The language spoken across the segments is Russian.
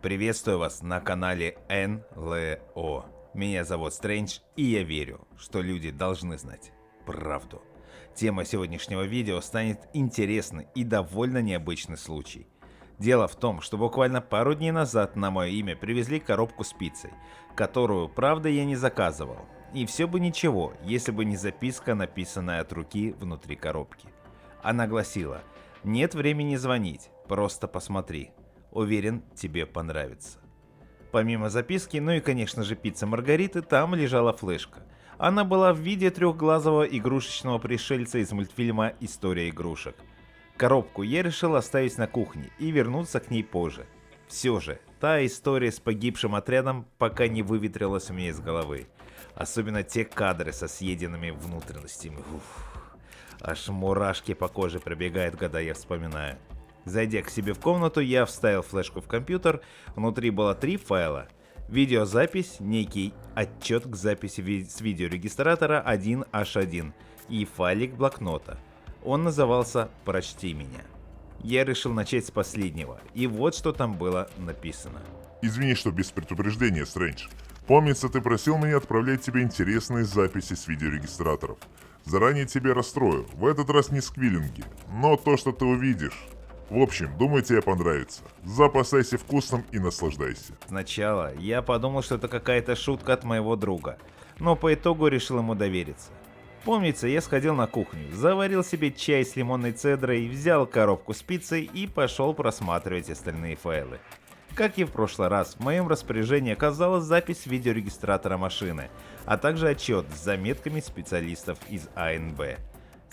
Приветствую вас на канале НЛО. Меня зовут Стрэндж, и я верю, что люди должны знать правду. Тема сегодняшнего видео станет интересный и довольно необычный случай. Дело в том, что буквально пару дней назад на мое имя привезли коробку с пиццей, которую, правда, я не заказывал. И все бы ничего, если бы не записка, написанная от руки внутри коробки. Она гласила: «Нет времени звонить, просто посмотри. Уверен, тебе понравится». Помимо записки, ну и конечно же пицца Маргариты, там лежала флешка. Она была в виде трехглазого игрушечного пришельца из мультфильма «История игрушек». Коробку я решил оставить на кухне и вернуться к ней позже. Все же, та история с погибшим отрядом пока не выветрилась у меня из головы. Особенно те кадры со съеденными внутренностями. Аж мурашки по коже пробегают, когда я вспоминаю. Зайдя к себе в комнату, я вставил флешку в компьютер. Внутри было 3 файла. Видеозапись, некий отчет к записи с видеорегистратора 1H1 и файлик блокнота. Он назывался «Прочти меня». Я решил начать с последнего, и вот что там было написано. Извини, что без предупреждения, Стрэндж. Помнится, ты просил меня отправлять тебе интересные записи с видеорегистраторов. Заранее тебя расстрою, в этот раз не сквиллинги, но то, что ты увидишь. В общем, думаю, тебе понравится. Запасайся вкусом и наслаждайся. Сначала я подумал, что это какая-то шутка от моего друга, но по итогу решил ему довериться. Помнится, я сходил на кухню, заварил себе чай с лимонной цедрой, взял коробку с пиццей и пошел просматривать остальные файлы. Как и в прошлый раз, в моем распоряжении оказалась запись видеорегистратора машины, а также отчет с заметками специалистов из АНБ.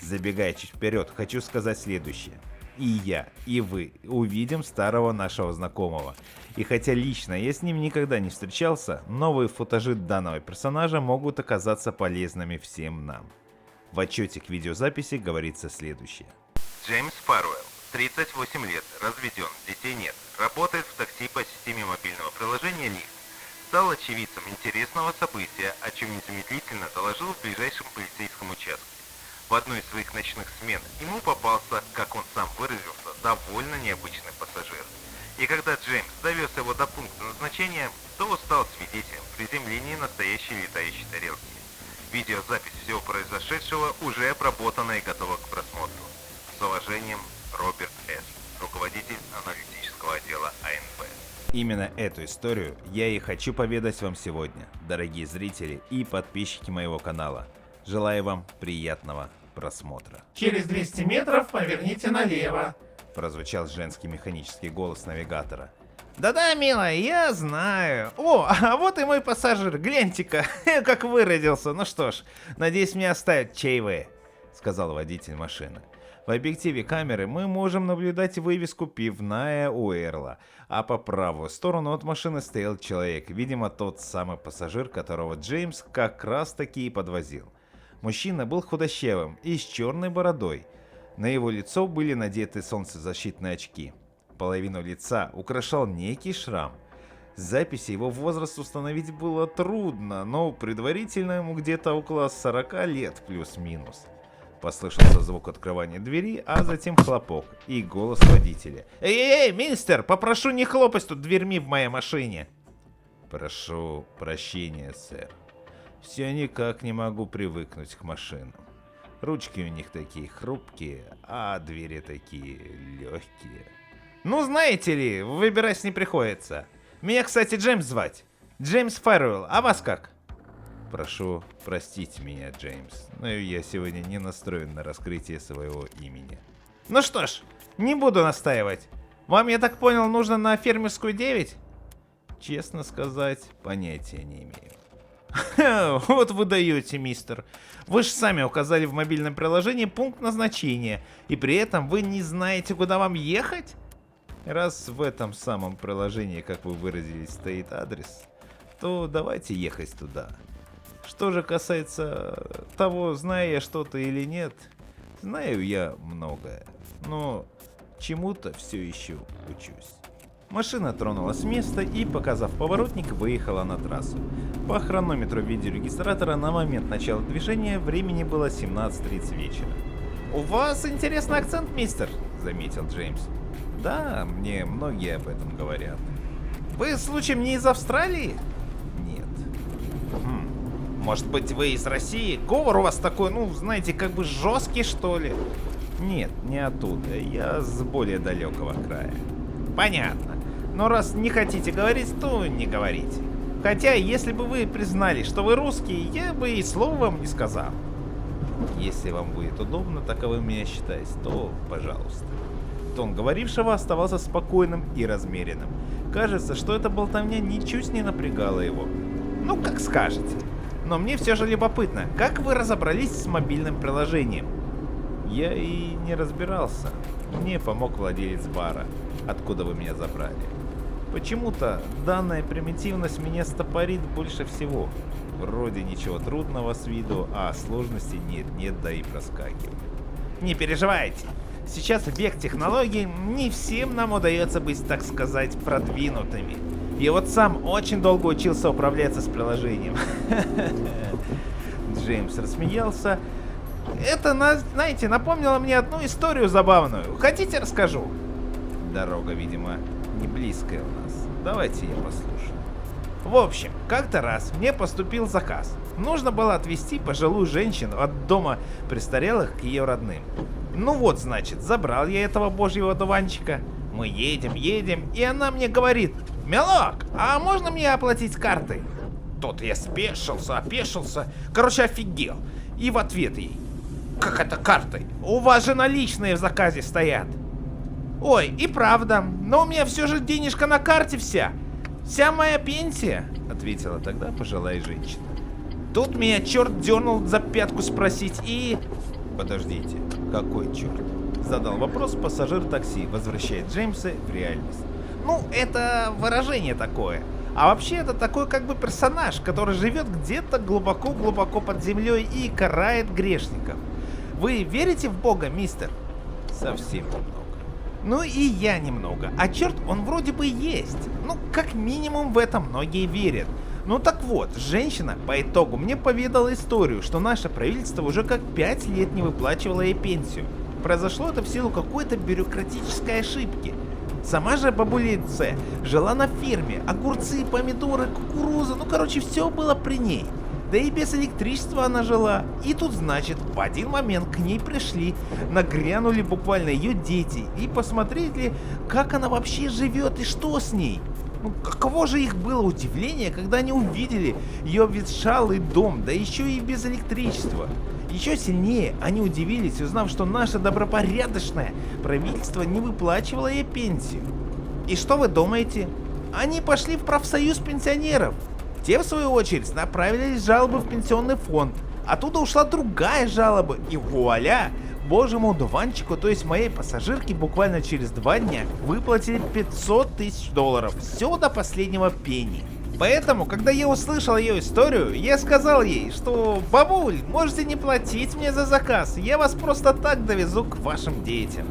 Забегая чуть вперед, хочу сказать следующее. И я, и вы увидим старого нашего знакомого. И хотя лично я с ним никогда не встречался, новые футажи данного персонажа могут оказаться полезными всем нам. В отчете к видеозаписи говорится следующее. Джеймс Фаррелл, 38 лет, разведен, детей нет, работает в такси по системе мобильного приложения Lyft. Стал очевидцем интересного события, о чем незамедлительно доложил в ближайшем полицейском участке. В одной из своих ночных смен ему попался, как он сам выразился, довольно необычный пассажир. И когда Джеймс довез его до пункта назначения, то стал свидетелем приземления настоящей летающей тарелки. Видеозапись всего произошедшего уже обработана и готова к просмотру. С уважением, Роберт С., руководитель аналитического отдела АНБ. Именно эту историю я и хочу поведать вам сегодня, дорогие зрители и подписчики моего канала. Желаю вам приятного просмотра. Через 200 метров поверните налево. Прозвучал женский механический голос навигатора. Да-да, милая, я знаю. О, а вот и мой пассажир, гляньте-ка, как выродился. Ну что ж, надеюсь, мне оставят чаевые, сказал водитель машины. В объективе камеры мы можем наблюдать вывеску «Пивная Уэрла», а по правую сторону от машины стоял человек, видимо тот самый пассажир, которого Джеймс как раз таки и подвозил. Мужчина был худощавым и с черной бородой. На его лицо были надеты солнцезащитные очки. Половину лица украшал некий шрам. С записи его возраст установить было трудно, но предварительно ему где-то около 40 лет плюс-минус. Послышался звук открывания двери, а затем хлопок и голос водителя. Эй, мистер, попрошу не хлопать тут дверьми в моей машине. Прошу прощения, сэр. Все никак не могу привыкнуть к машинам. Ручки у них такие хрупкие, а двери такие легкие. Ну, знаете ли, выбирать не приходится. Меня, кстати, Джеймс звать. Джеймс Фаррелл, а вас как? Прошу простить меня, Джеймс, но я сегодня не настроен на раскрытие своего имени. Ну что ж, не буду настаивать. Вам, я так понял, нужно на фермерскую 9? Честно сказать, понятия не имею. Вот вы даете, мистер. Вы же сами указали в мобильном приложении пункт назначения, и при этом вы не знаете, куда вам ехать? Раз в этом самом приложении, как вы выразились, стоит адрес, то давайте ехать туда. Что же касается того, знаю я что-то или нет, знаю я многое, но чему-то все еще учусь. Машина тронулась с места и, показав поворотник, выехала на трассу. По хронометру видеорегистратора на момент начала движения времени было 17:30 вечера. «У вас интересный акцент, мистер», — заметил Джеймс. «Да, мне многие об этом говорят». Вы случаем не из Австралии? Нет. Может быть, вы из России? Говор у вас такой, ну, знаете, как бы жесткий, что ли? Нет, не оттуда. Я с более далекого края. Понятно. Но раз не хотите говорить, то не говорите. Хотя, если бы вы признали, что вы русский, я бы и слова вам не сказал. Если вам будет удобно таковым меня считать, то пожалуйста. Тон говорившего оставался спокойным и размеренным. Кажется, что эта болтовня ничуть не напрягала его. Ну, как скажете. Но мне все же любопытно, как вы разобрались с мобильным приложением? Я и не разбирался. Мне помог владелец бара, откуда вы меня забрали. Почему-то данная примитивность меня стопорит больше всего. Вроде ничего трудного с виду, а сложности нет, да и проскакивает. Не переживайте. Сейчас век технологий, не всем нам удается быть, так сказать, продвинутыми. Я вот сам очень долго учился управляться с приложением. Джеймс рассмеялся. Это, знаете, напомнило мне одну историю забавную. Хотите, расскажу? Дорога, видимо, не близкая у нас. Давайте я послушаю. В общем, как-то раз мне поступил заказ. Нужно было отвезти пожилую женщину от дома престарелых к ее родным. Ну вот, значит, забрал я этого божьего одуванчика. Мы едем, и она мне говорит: «Милок, а можно мне оплатить картой?» Тут я опешился, короче, офигел. И в ответ ей: «Как это картой? У вас же наличные в заказе стоят». «Ой, и правда, но у меня все же денежка на карте вся моя пенсия», — ответила тогда пожилая женщина. Тут меня черт дернул за пятку спросить и... Подождите, какой черт? Задал вопрос пассажир такси, возвращая Джеймса в реальность. Ну, это выражение такое. А вообще это такой как бы персонаж, который живет где-то глубоко-глубоко под землей и карает грешников. Вы верите в Бога, мистер? Совсем немного. Ну и я немного. А черт, он вроде бы есть. Ну, как минимум в это многие верят. Ну так вот, женщина по итогу мне поведала историю, что наше правительство уже как 5 лет не выплачивало ей пенсию. Произошло это в силу какой-то бюрократической ошибки. Сама же бабулица жила на ферме, огурцы, помидоры, кукуруза, ну короче, все было при ней. Да и без электричества она жила. И тут, значит, в один момент к ней пришли, нагрянули буквально ее дети и посмотрели, как она вообще живет и что с ней. Ну, каково же их было удивление, когда они увидели ее ветшалый дом, да еще и без электричества. Еще сильнее они удивились, узнав, что наше добропорядочное правительство не выплачивало ей пенсию. И что вы думаете? Они пошли в профсоюз пенсионеров. Те, в свою очередь, направили жалобы в пенсионный фонд. Оттуда ушла другая жалоба, и вуаля! Божьему одуванчику, то есть моей пассажирке, буквально через 2 дня выплатили $500 тысяч. Все до последнего пенни. Поэтому, когда я услышал ее историю, я сказал ей, что: «Бабуль, можете не платить мне за заказ, я вас просто так довезу к вашим детям».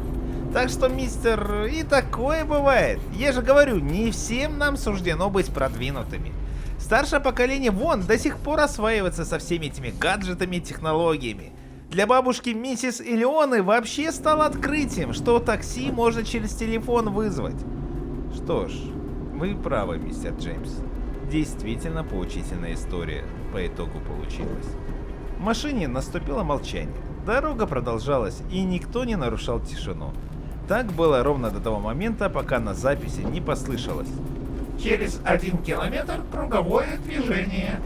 Так что, мистер, и такое бывает. Я же говорю, не всем нам суждено быть продвинутыми. Старшее поколение вон до сих пор осваивается со всеми этими гаджетами и технологиями. Для бабушки миссис Элеоны вообще стало открытием, что такси можно через телефон вызвать. Что ж, вы правы, мистер Джеймс. Действительно поучительная история по итогу получилась. В машине наступило молчание. Дорога продолжалась, и никто не нарушал тишину. Так было ровно до того момента, пока на записи не послышалось: «Через 1 километр круговое движение».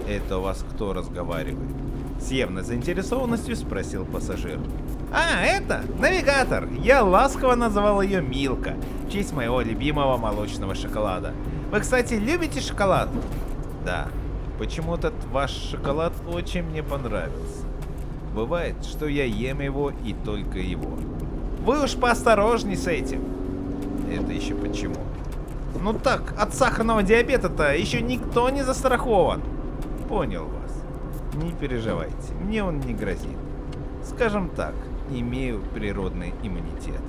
«Это у вас кто разговаривает?» С явной заинтересованностью спросил пассажир. «А, это навигатор. Я ласково называл ее Милка, в честь моего любимого молочного шоколада. Вы, кстати, любите шоколад?» «Да. Почему-то ваш шоколад очень мне понравился. Бывает, что я ем его и только его». «Вы уж поосторожней с этим». «Это еще почему?» «Ну так, от сахарного диабета-то еще никто не застрахован». «Понял вас. Не переживайте, мне он не грозит. Скажем так, имею природный иммунитет».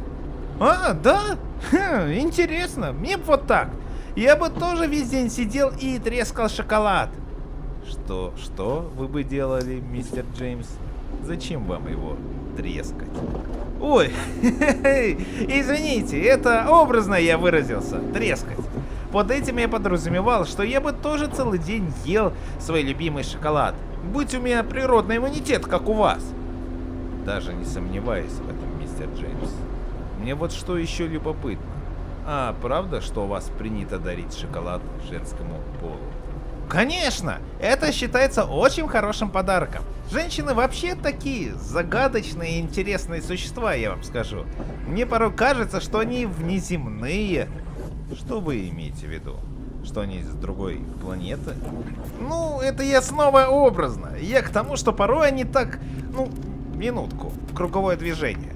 «А, да? Интересно, мне б вот так. Я бы тоже весь день сидел и трескал шоколад». Что вы бы делали, мистер Джеймс? Зачем вам его трескать? Ой, извините, это образно я выразился, трескать. Под этим я подразумевал, что я бы тоже целый день ел свой любимый шоколад. Будь у меня природный иммунитет, как у вас. Даже не сомневаюсь в этом, мистер Джеймс. Мне вот что еще любопытно. А правда, что у вас принято дарить шоколад женскому полу? Конечно! Это считается очень хорошим подарком. Женщины вообще такие загадочные и интересные существа, я вам скажу. Мне порой кажется, что они внеземные. Что вы имеете в виду? Что они с другой планеты? Ну, это я снова образно. Я к тому, что порой они так... Ну, минутку. Круговое движение.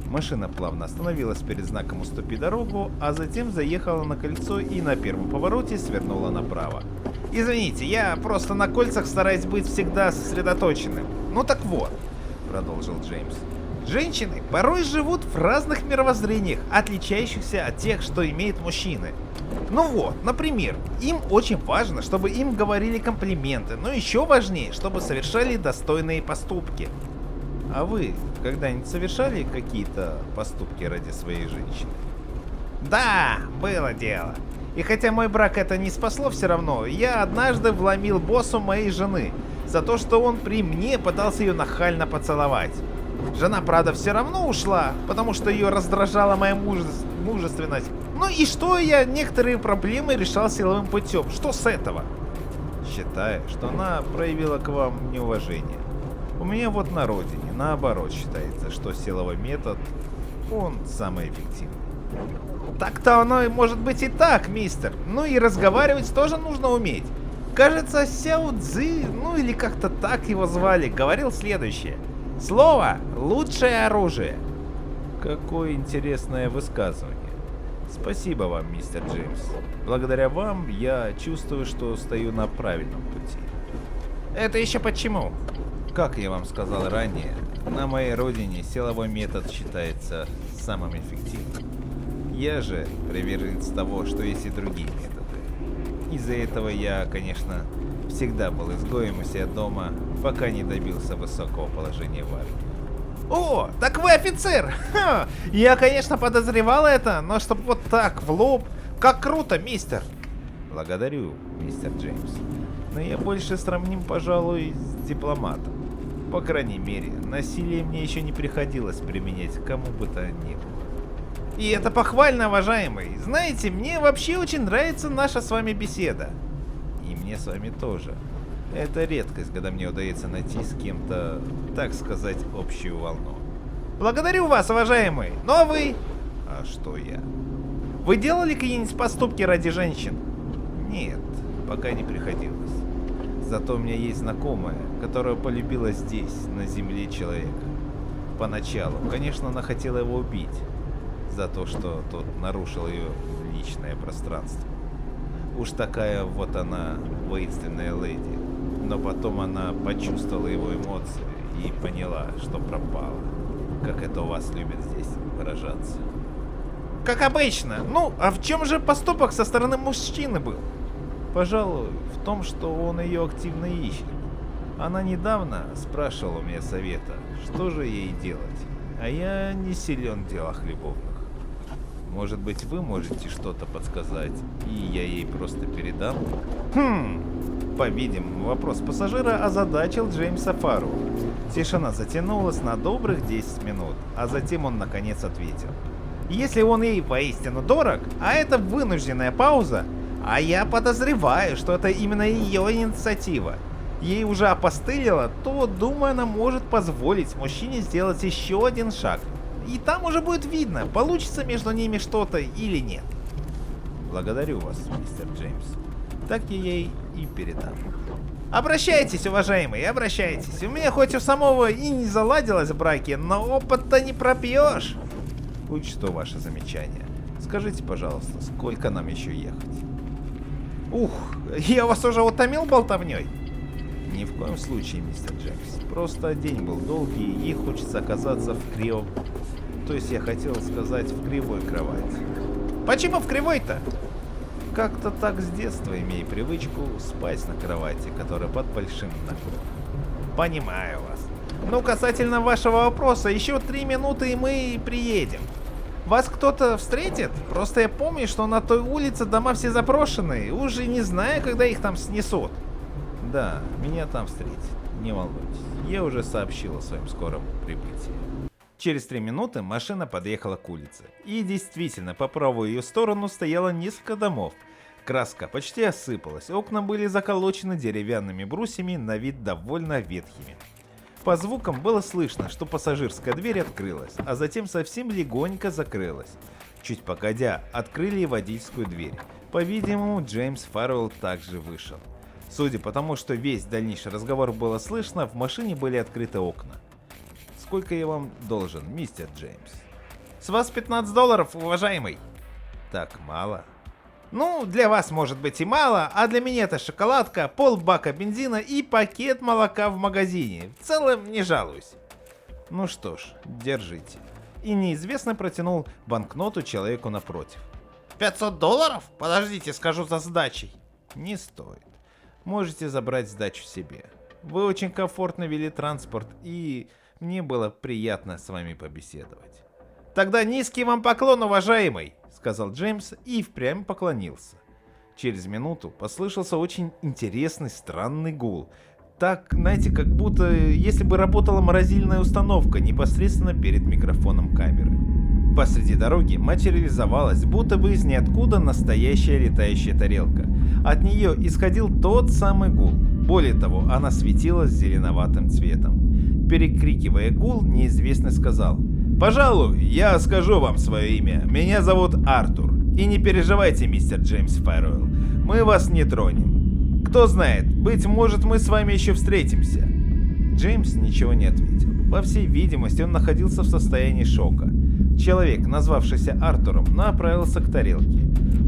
Машина плавно остановилась перед знаком «Уступи дорогу», а затем заехала на кольцо и на первом повороте свернула направо. «Извините, я просто на кольцах стараюсь быть всегда сосредоточенным. Ну так вот», — продолжил Джеймс. «Женщины порой живут в разных мировоззрениях, отличающихся от тех, что имеют мужчины. Ну вот, например, им очень важно, чтобы им говорили комплименты, но еще важнее, чтобы совершали достойные поступки. А вы когда-нибудь совершали какие-то поступки ради своей женщины?» «Да, было дело. И хотя мой брак это не спасло, все равно, я однажды вломил боссу моей жены за то, что он при мне пытался ее нахально поцеловать. Жена, правда, все равно ушла, потому что ее раздражала моя мужественность. Ну и что, я некоторые проблемы решал силовым путем. Что с этого?» «Считаю, что она проявила к вам неуважение. У меня вот на родине, наоборот, считается, что силовой метод, он самый эффективный». «Так-то оно и может быть и так, мистер. Ну и разговаривать тоже нужно уметь. Кажется, Сяо Цзи, ну или как-то так его звали, говорил следующее. Слово – лучшее оружие». Какое интересное высказывание. Спасибо вам, мистер Джеймс. Благодаря вам я чувствую, что стою на правильном пути. «Это еще почему?» Как я вам сказал ранее, на моей родине силовой метод считается самым эффективным. Я же приверженец того, что есть и другие методы. Из-за этого я, конечно, всегда был изгоем у себя дома, пока не добился высокого положения в армии. «О, так вы офицер! Ха! Я, конечно, подозревал это, но чтоб вот так, в лоб, как круто, мистер!» «Благодарю, мистер Джеймс, но я больше сравним, пожалуй, с дипломатом. По крайней мере, насилие мне еще не приходилось применять кому бы то ни было». «И это похвально, уважаемый. Знаете, мне вообще очень нравится наша с вами беседа». «И мне с вами тоже. Это редкость, когда мне удается найти с кем-то, так сказать, общую волну». «Благодарю вас, уважаемый. Ну а вы?» «А что я?» «Вы делали какие-нибудь поступки ради женщин?» «Нет, пока не приходилось. Зато у меня есть знакомая, которая полюбила здесь, на земле человека. Поначалу, конечно, она хотела его убить за то, что тот нарушил ее личное пространство. Уж такая вот она воинственная леди. Но потом она почувствовала его эмоции и поняла, что пропала. Как это у вас любят здесь выражаться». «Как обычно. Ну, а в чем же поступок со стороны мужчины был?» «Пожалуй, в том, что он ее активно ищет. Она недавно спрашивала у меня совета, что же ей делать, а я не силен в делах любовных. Может быть, вы можете что-то подсказать, и я ей просто передам?» По-видимому, вопрос пассажира озадачил Джеймса Фару. Тишина затянулась на добрых 10 минут, а затем он наконец ответил. «Если он ей воистину дорог, а это вынужденная пауза, а я подозреваю, что это именно ее инициатива, ей уже опостылило, то, думаю, она может позволить мужчине сделать еще один шаг. И там уже будет видно, получится между ними что-то или нет». «Благодарю вас, мистер Джеймс. Так я ей и передам». «Обращайтесь, уважаемый, обращайтесь. У меня хоть у самого и не заладилось в браке, но опыт-то не пропьешь». «Учту ваше замечание. Скажите, пожалуйста, сколько нам еще ехать?» «Ух, я вас уже утомил болтовней?» «Ни в коем случае, мистер Джеймс. Просто день был долгий, и хочется оказаться в кривом... То есть я хотел сказать, в кривой кровати». «Почему в кривой-то?» «Как-то так с детства имею привычку спать на кровати, которая под большим наклоном». «Понимаю вас. Ну, касательно вашего вопроса, еще 3 минуты и мы приедем». Вас кто-то встретит? Просто я помню, что на той улице дома все заброшенные. Уже не знаю, когда их там снесут. Да, меня там встретят. Не волнуйтесь. Я уже сообщил о своем скором прибытии. Через 3 минуты машина подъехала к улице. И действительно, по правую ее сторону стояло несколько домов. Краска почти осыпалась, окна были заколочены деревянными брусьями, на вид довольно ветхими. По звукам было слышно, что пассажирская дверь открылась, а затем совсем легонько закрылась. Чуть погодя, открыли и водительскую дверь. По-видимому, Джеймс Фаррелл также вышел. Судя по тому, что весь дальнейший разговор было слышно, в машине были открыты окна. Сколько я вам должен, мистер Джеймс? С вас $15, уважаемый. Так мало? Ну, для вас может быть и мало, а для меня это шоколадка, полбака бензина и пакет молока в магазине. В целом не жалуюсь. Ну что ж, держите. И неизвестно протянул банкноту человеку напротив. $500? Подождите, скажу за сдачей. Не стоит. Можете забрать сдачу себе. Вы очень комфортно вели транспорт, и мне было приятно с вами побеседовать. Тогда низкий вам поклон, уважаемый, сказал Джеймс и впрямь поклонился. Через минуту послышался очень интересный странный гул. Так, знаете, как будто если бы работала морозильная установка непосредственно перед микрофоном камеры. Посреди дороги материализовалась будто бы из ниоткуда настоящая летающая тарелка. От нее исходил тот самый гул. Более того, она светилась зеленоватым цветом. Перекрикивая гул, неизвестный сказал: «Пожалуй, я скажу вам свое имя. Меня зовут Артур. И не переживайте, мистер Джеймс Фаррелл, мы вас не тронем. Кто знает, быть может, мы с вами еще встретимся». Джеймс ничего не ответил. По всей видимости, он находился в состоянии шока. Человек, назвавшийся Артуром, направился к тарелке.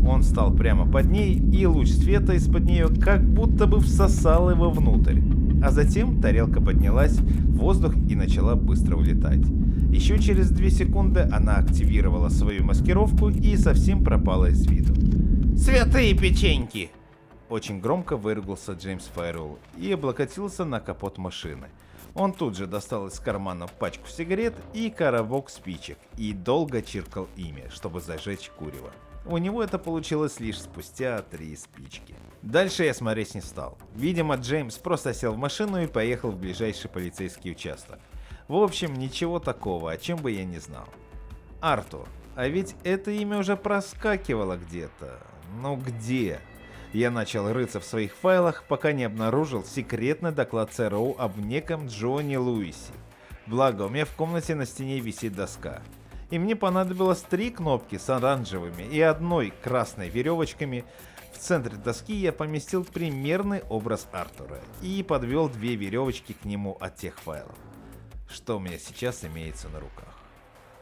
Он встал прямо под ней, и луч света из-под нее как будто бы всосал его внутрь. А затем тарелка поднялась в воздух и начала быстро улетать. Еще через 2 секунды она активировала свою маскировку и совсем пропала из виду. «Святые печеньки!» Очень громко выругался Джеймс Фаррелл и облокотился на капот машины. Он тут же достал из кармана пачку сигарет и коробок спичек и долго чиркал ими, чтобы зажечь курево. У него это получилось лишь спустя 3 спички. Дальше я смотреть не стал. Видимо, Джеймс просто сел в машину и поехал в ближайший полицейский участок. В общем, ничего такого, о чем бы я не знал. Артур. А ведь это имя уже проскакивало где-то. Но где? Я начал рыться в своих файлах, пока не обнаружил секретный доклад ЦРУ об неком Джонни Луисе. Благо, у меня в комнате на стене висит доска. И мне понадобилось 3 кнопки с оранжевыми и одной красной веревочками. В центре доски я поместил примерный образ Артура и подвел 2 веревочки к нему от тех файлов, что у меня сейчас имеется на руках.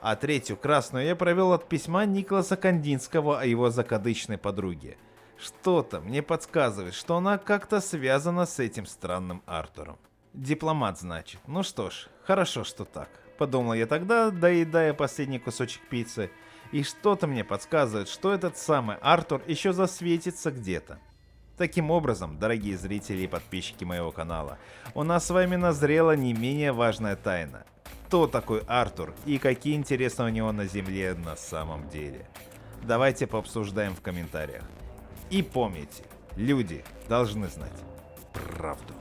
А 3-ю красную я провел от письма Николаса Кандинского о его закадычной подруге. Что-то мне подсказывает, что она как-то связана с этим странным Артуром. Дипломат, значит. Ну что ж, хорошо, что так. Подумал я тогда, доедая последний кусочек пиццы. И что-то мне подсказывает, что этот самый Артур еще засветится где-то. Таким образом, дорогие зрители и подписчики моего канала, у нас с вами назрела не менее важная тайна. Кто такой Артур и какие интересы у него на Земле на самом деле? Давайте пообсуждаем в комментариях. И помните, люди должны знать правду.